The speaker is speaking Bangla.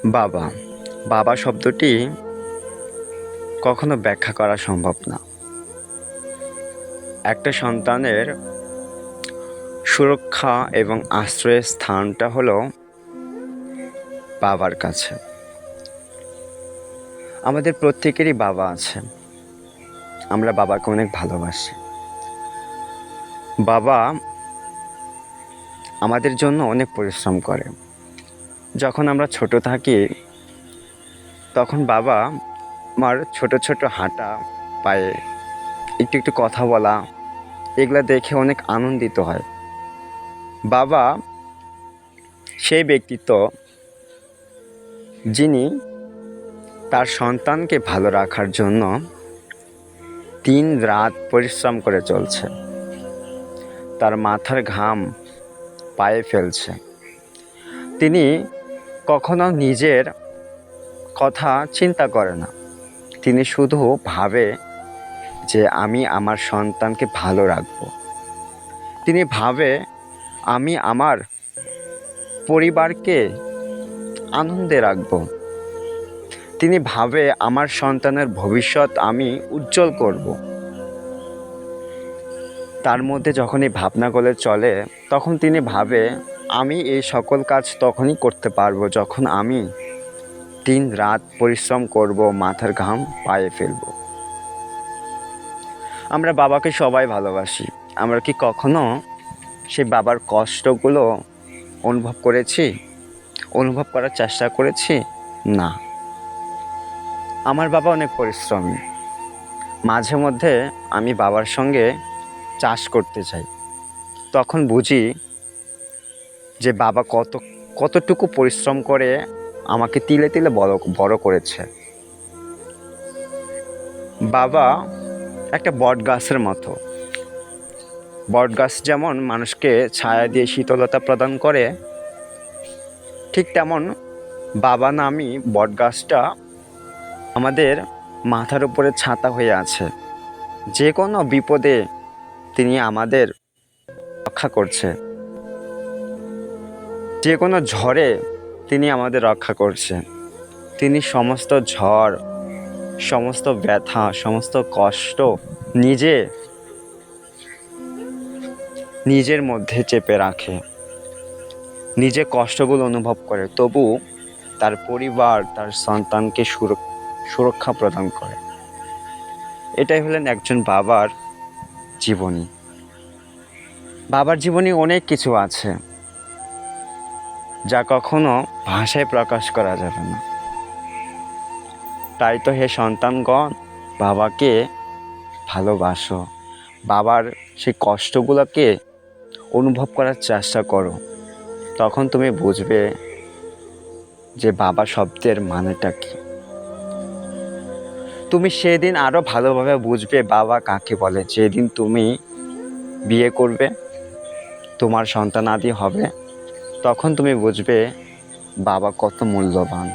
বাবা বাবা শব্দটি কখনো ব্যাখ্যা করা সম্ভব না। একটা সন্তানের সুরক্ষা এবং আশ্রয়ের স্থানটা হলো বাবার কাছে। আমাদের প্রত্যেকেরই বাবা আছে, আমরা বাবাকে অনেক ভালোবাসি। বাবা আমাদের জন্য অনেক পরিশ্রম করে। যখন আমরা ছোট থাকি তখন বাবা আমার ছোট ছোট হাঁটা, পায়ে একটু একটু কথা বলা, এগুলা দেখে অনেক আনন্দিত হয়। বাবা সেই ব্যক্তিত্ব যিনি তার সন্তানকে ভালো রাখার জন্য দিন রাত পরিশ্রম করে চলছে, তার মাথার ঘাম পায়ে ফেলছে। তিনি কখনো নিজের কথা চিন্তা করে না, তিনি শুধু ভাবে যে আমি আমার সন্তানকে ভালো রাখবো। তিনি ভাবে আমি আমার পরিবারকে আনন্দে রাখবো। তিনি ভাবে আমার সন্তানের ভবিষ্যৎ আমি উজ্জ্বল করব। তার মধ্যে যখন এই ভাবনাগুলো চলে তখন তিনি ভাবে আমি এই সকল কাজ তখনই করতে পারবো যখন আমি দিন রাত পরিশ্রম করব, মাথার ঘাম পায়ে ফেলব। আমরা বাবাকে সবাই ভালোবাসি। আমরা কি কখনো সেই বাবার কষ্টগুলো অনুভব করেছি, অনুভব করার চেষ্টা করেছি? না। আমার বাবা অনেক পরিশ্রমী। মাঝে মধ্যে আমি বাবার সঙ্গে চাষ করতে চাই, তখন বুঝি যে বাবা কতটুকু পরিশ্রম করে আমাকে তিলে তিলে বড় করেছে। বাবা একটা বট গাছের মতো। বট গাছ যেমন মানুষকে ছায়া দিয়ে শীতলতা প্রদান করে, ঠিক তেমন বাবা নামী বট গাছটা আমাদের মাথার উপরে ছাতা হয়ে আছে। যে কোনো বিপদে তিনি আমাদের রক্ষা করছে, যে কোনো ঝড়ে তিনি আমাদের রক্ষা করছে। তিনি সমস্ত ঝড়, সমস্ত ব্যথা, সমস্ত কষ্ট নিজের মধ্যে চেপে রাখে, নিজে কষ্টগুলো অনুভব করে, তবু তার পরিবার, তার সন্তানকে সুরক্ষা প্রদান করে। এটাই হলেন একজন বাবার জীবনী। বাবার জীবনী অনেক কিছু আছে যা কখনো ভাষায় প্রকাশ করা যাবে না। তাই তো হে সন্তানগণ, বাবাকে ভালোবাসো, বাবার সেই কষ্টগুলোকে অনুভব করার চেষ্টা করো। তখন তুমি বুঝবে যে বাবা শব্দের মানেটা কি। তুমি সেদিন আরো ভালোভাবে বুঝবে বাবা কাকে বলে, যেদিন তুমি বিয়ে করবে, তোমার সন্তানাদি হবে, তখন তুমি বুঝবে বাবা কত মূল্যবান।